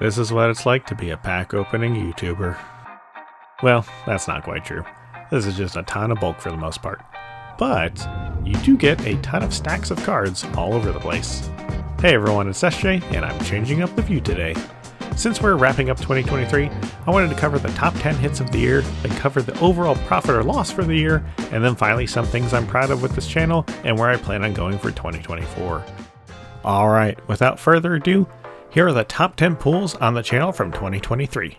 This is what it's like to be a pack opening YouTuber. Well, that's not quite true. This is just a ton of bulk for the most part. But you do get a ton of stacks of cards all over the place. Hey everyone, it's SJ, and I'm changing up the view today. Since we're wrapping up 2023, I wanted to cover the top 10 hits of the year, then cover the overall profit or loss for the year, and then finally some things I'm proud of with this channel and where I plan on going for 2024. Alright, without further ado, here are the top 10 pulls on the channel from 2023.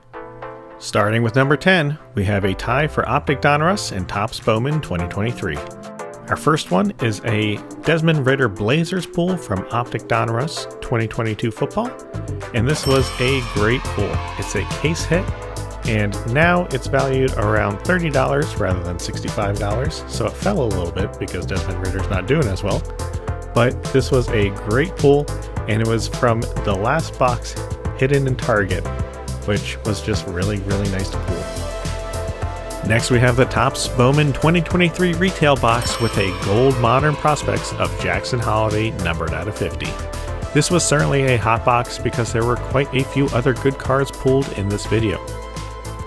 Starting with number 10, we have a tie for Optic Donruss and Topps Bowman 2023. Our first one is a Desmond Ridder Blazers pull from Optic Donruss 2022 football, and this was a great pull. It's a case hit, and now it's valued around $30 rather than $65, so it fell a little bit because Desmond Ridder's not doing as well. But this was a great pull, and it was from the last box hidden in Target, which was just really nice to pull. Next we have the Topps Bowman 2023 retail box with a gold modern prospects of Jackson Holliday numbered out of 50. This was certainly a hot box because there were quite a few other good cards pulled in this video.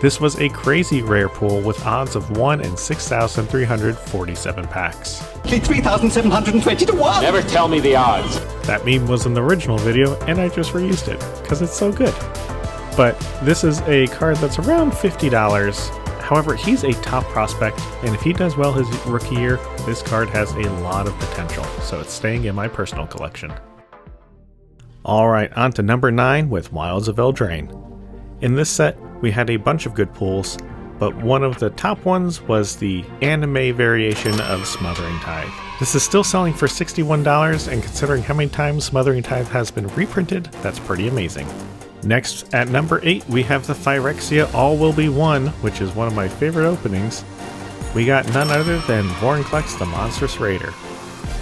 This was a crazy rare pull with odds of 1 in 6,347 packs. 3,720 to 1! Never tell me the odds. That meme was in the original video and I just reused it because it's so good. But this is a card that's around $50. However, he's a top prospect, and if he does well his rookie year, this card has a lot of potential, so it's staying in my personal collection. Alright, on to number 9 with Wilds of Eldraine. In this set, we had a bunch of good pulls, but one of the top ones was the anime variation of Smothering Tithe. This is still selling for $61, and considering how many times Smothering Tithe has been reprinted, that's pretty amazing. Next, at number 8, we have the Phyrexia All Will Be One, which is one of my favorite openings. We got none other than Vorinclex the Monstrous Raider.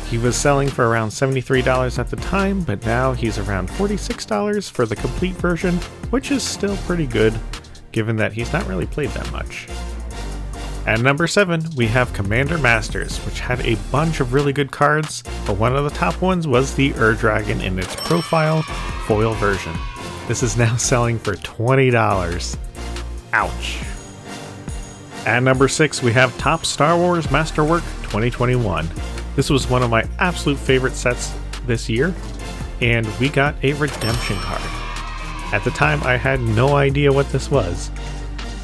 He was selling for around $73 at the time, but now he's around $46 for the complete version, which is still pretty good, given that he's not really played that much. At number 7, we have Commander Masters, which had a bunch of really good cards, but one of the top ones was the Ur-Dragon in its profile foil version. This is now selling for $20. Ouch. At number 6, we have Topps Star Wars Masterwork 2021. This was one of my absolute favorite sets this year, and we got a redemption card. At the time, I had no idea what this was,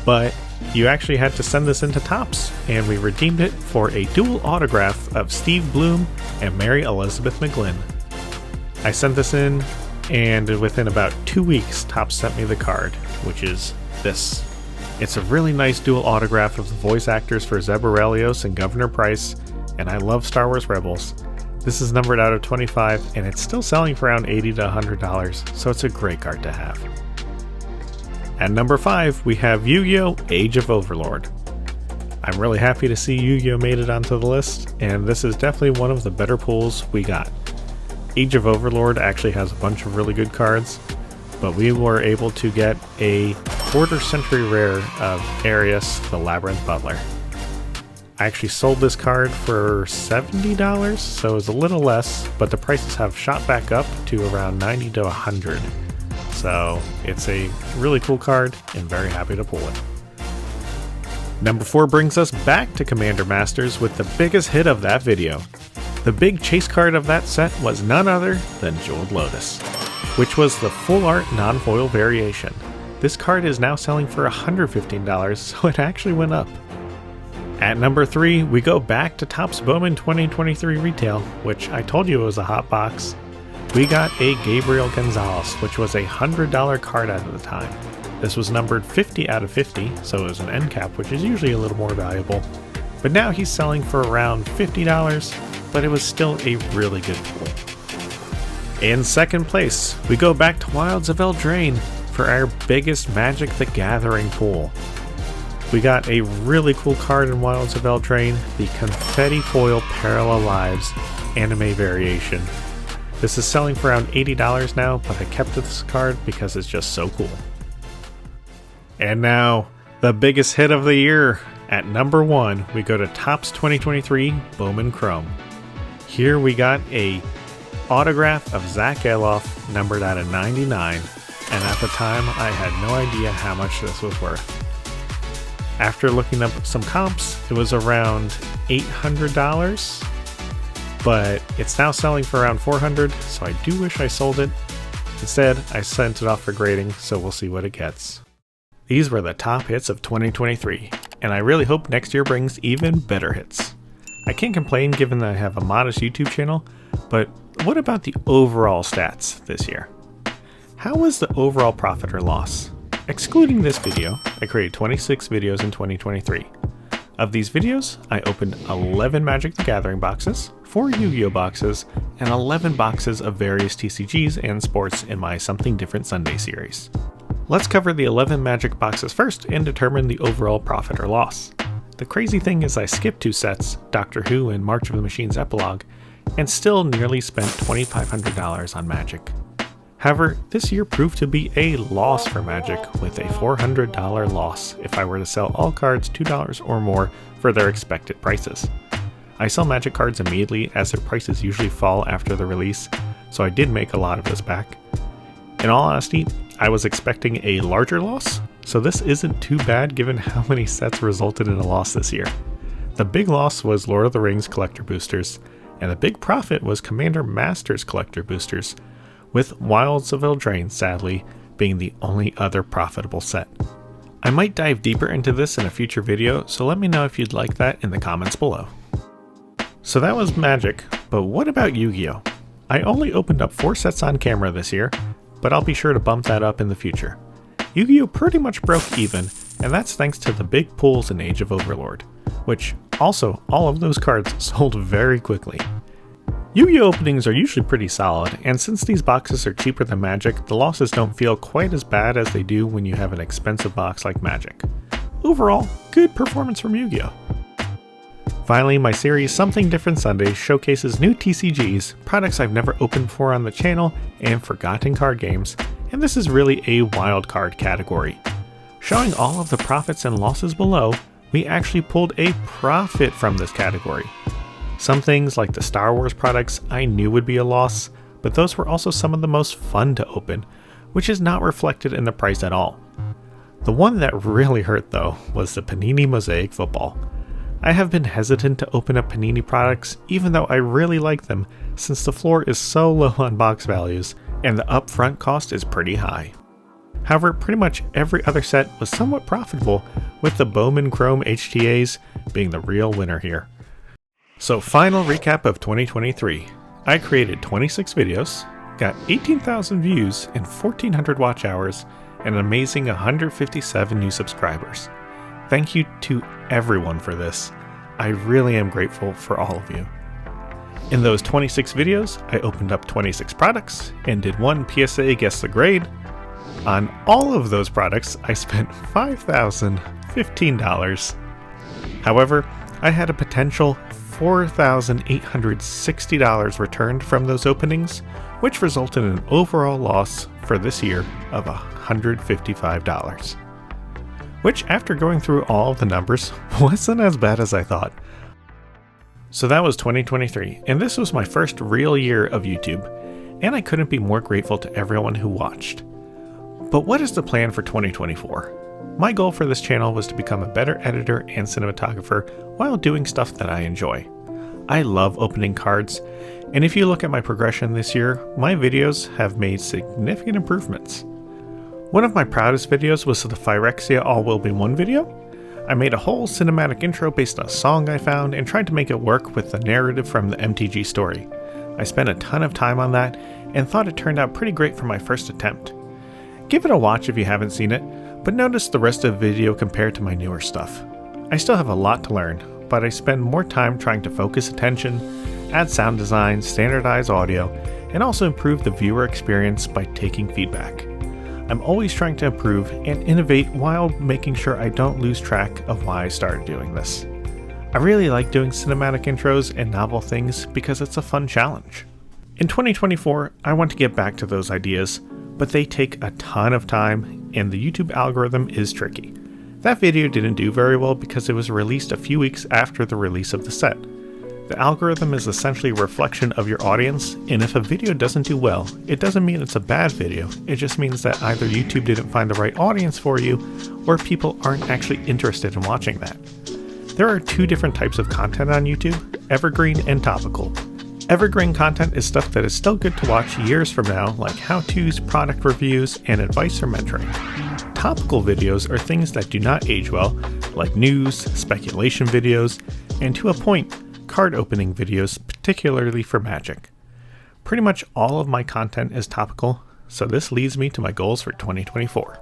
but you actually had to send this into Topps, and we redeemed it for a dual autograph of Steve Bloom and Mary Elizabeth McGlynn. I sent this in, and within about 2 weeks, Topps sent me the card, which is this. It's a really nice dual autograph of the voice actors for Zeb Orrelios and Governor Pryce, and I love Star Wars Rebels. This is numbered out of 25, and it's still selling for around $80 to $100, so it's a great card to have. At number 5, we have Yu-Gi-Oh! Age of Overlord. I'm really happy to see Yu-Gi-Oh! Made it onto the list, and this is definitely one of the better pulls we got. Age of Overlord actually has a bunch of really good cards, but we were able to get a quarter-century rare of Arius, the Labyrinth Butler. I actually sold this card for $70, so it was a little less, but the prices have shot back up to around $90 to $100. So it's a really cool card, and very happy to pull it. Number 4 brings us back to Commander Masters with the biggest hit of that video. The big chase card of that set was none other than Jeweled Lotus, which was the full art non-foil variation. This card is now selling for $115, so it actually went up. At number 3, we go back to Topps Bowman 2023 retail, which I told you was a hot box. We got a Gabriel Gonzalez, which was a $100 card at the time. This was numbered 50 out of 50, so it was an end cap, which is usually a little more valuable. But now he's selling for around $50, but it was still a really good pull. In second place, we go back to Wilds of Eldraine for our biggest Magic the Gathering pull. We got a really cool card in Wilds of Eldraine, the Confetti Foil Parallel Lives anime variation. This is selling for around $80 now, but I kept this card because it's just so cool. And now, the biggest hit of the year. At number 1, we go to Topps 2023 Bowman Chrome. Here we got a autograph of Zach Eloff, numbered out of 99. and at the time I had no idea how much this was worth. After looking up some comps, it was around $800, but it's now selling for around $400, so I do wish I sold it. Instead, I sent it off for grading, so we'll see what it gets. These were the top hits of 2023, and I really hope next year brings even better hits. I can't complain given that I have a modest YouTube channel, but what about the overall stats this year? How was the overall profit or loss? Excluding this video, I created 26 videos in 2023. Of these videos, I opened 11 Magic the Gathering boxes, 4 Yu-Gi-Oh boxes, and 11 boxes of various TCGs and sports in my Something Different Sunday series. Let's cover the 11 Magic boxes first and determine the overall profit or loss. The crazy thing is I skipped 2 sets, Doctor Who and March of the Machines Epilogue, and still nearly spent $2,500 on Magic. However, this year proved to be a loss for Magic, with a $400 loss if I were to sell all cards $2 or more for their expected prices. I sell Magic cards immediately as their prices usually fall after the release, so I did make a lot of this back. In all honesty, I was expecting a larger loss, so this isn't too bad given how many sets resulted in a loss this year. The big loss was Lord of the Rings collector boosters, and the big profit was Commander Masters collector boosters, with Wilds of Eldraine, sadly, being the only other profitable set. I might dive deeper into this in a future video, so let me know if you'd like that in the comments below. So that was Magic, but what about Yu-Gi-Oh? I only opened up 4 sets on camera this year, but I'll be sure to bump that up in the future. Yu-Gi-Oh pretty much broke even, and that's thanks to the big pulls in Age of Overlord, which also all of those cards sold very quickly. Yu-Gi-Oh openings are usually pretty solid, and since these boxes are cheaper than Magic, the losses don't feel quite as bad as they do when you have an expensive box like Magic. Overall, good performance from Yu-Gi-Oh! Finally, my series Something Different Sunday showcases new TCGs, products I've never opened before on the channel, and forgotten card games, and this is really a wild card category. Showing all of the profits and losses below, we actually pulled a profit from this category. Some things like the Star Wars products I knew would be a loss, but those were also some of the most fun to open, which is not reflected in the price at all. The one that really hurt though was the Panini Mosaic Football. I have been hesitant to open up Panini products even though I really like them since the floor is so low on box values and the upfront cost is pretty high. However, pretty much every other set was somewhat profitable, with the Bowman Chrome HTAs being the real winner here. So final recap of 2023. I created 26 videos, got 18,000 views and 1,400 watch hours, and an amazing 157 new subscribers. Thank you to everyone for this. I really am grateful for all of you. In those 26 videos, I opened up 26 products and did 1 PSA Guess the Grade. On all of those products, I spent $5,015. However, I had a potential $4,860 returned from those openings, which resulted in an overall loss for this year of $155. Which, after going through all of the numbers, wasn't as bad as I thought. So that was 2023, and this was my first real year of YouTube, and I couldn't be more grateful to everyone who watched. But what is the plan for 2024? My goal for this channel was to become a better editor and cinematographer while doing stuff that I enjoy. I love opening cards, and if you look at my progression this year, my videos have made significant improvements. One of my proudest videos was the Phyrexia All Will Be One video. I made a whole cinematic intro based on a song I found and tried to make it work with the narrative from the MTG story. I spent a ton of time on that and thought it turned out pretty great for my first attempt. Give it a watch if you haven't seen it, but notice the rest of the video compared to my newer stuff. I still have a lot to learn, but I spend more time trying to focus attention, add sound design, standardize audio, and also improve the viewer experience by taking feedback. I'm always trying to improve and innovate while making sure I don't lose track of why I started doing this. I really like doing cinematic intros and novel things because it's a fun challenge. In 2024, I want to get back to those ideas, but they take a ton of time and the YouTube algorithm is tricky. That video didn't do very well because it was released a few weeks after the release of the set. The algorithm is essentially a reflection of your audience, and if a video doesn't do well, it doesn't mean it's a bad video, it just means that either YouTube didn't find the right audience for you, or people aren't actually interested in watching that. There are two different types of content on YouTube, evergreen and topical. Evergreen content is stuff that is still good to watch years from now, like how-tos, product reviews, and advice or mentoring. Topical videos are things that do not age well, like news, speculation videos, and to a point, card opening videos, particularly for Magic. Pretty much all of my content is topical, so this leads me to my goals for 2024.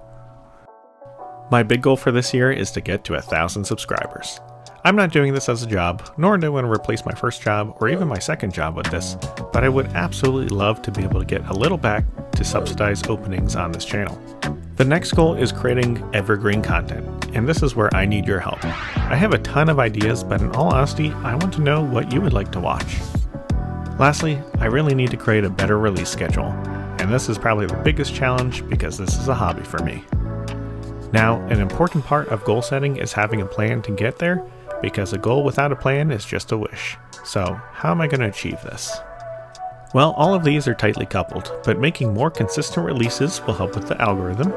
My big goal for this year is to get to 1,000 subscribers. I'm not doing this as a job, nor do I want to replace my first job or even my second job with this, but I would absolutely love to be able to get a little back to subsidize openings on this channel. The next goal is creating evergreen content, and this is where I need your help. I have a ton of ideas, but in all honesty, I want to know what you would like to watch. Lastly, I really need to create a better release schedule, and this is probably the biggest challenge because this is a hobby for me. Now, an important part of goal setting is having a plan to get there, because a goal without a plan is just a wish. So, how am I going to achieve this? Well, all of these are tightly coupled, but making more consistent releases will help with the algorithm.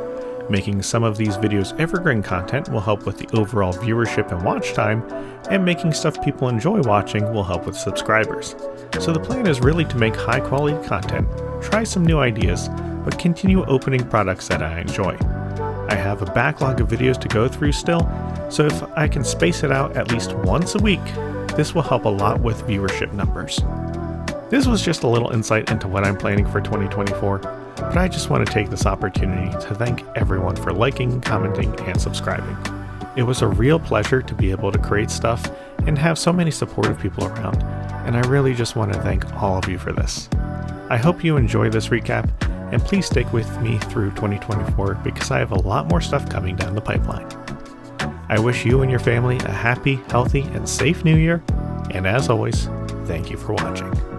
Making some of these videos evergreen content will help with the overall viewership and watch time, and making stuff people enjoy watching will help with subscribers. So the plan is really to make high quality content, try some new ideas, but continue opening products that I enjoy. I have a backlog of videos to go through still, so if I can space it out at least once a week, this will help a lot with viewership numbers. This was just a little insight into what I'm planning for 2024, but I just want to take this opportunity to thank everyone for liking, commenting, and subscribing. It was a real pleasure to be able to create stuff and have so many supportive people around, and I really just want to thank all of you for this. I hope you enjoy this recap, and please stick with me through 2024 because I have a lot more stuff coming down the pipeline. I wish you and your family a happy, healthy, and safe new year, and as always, thank you for watching.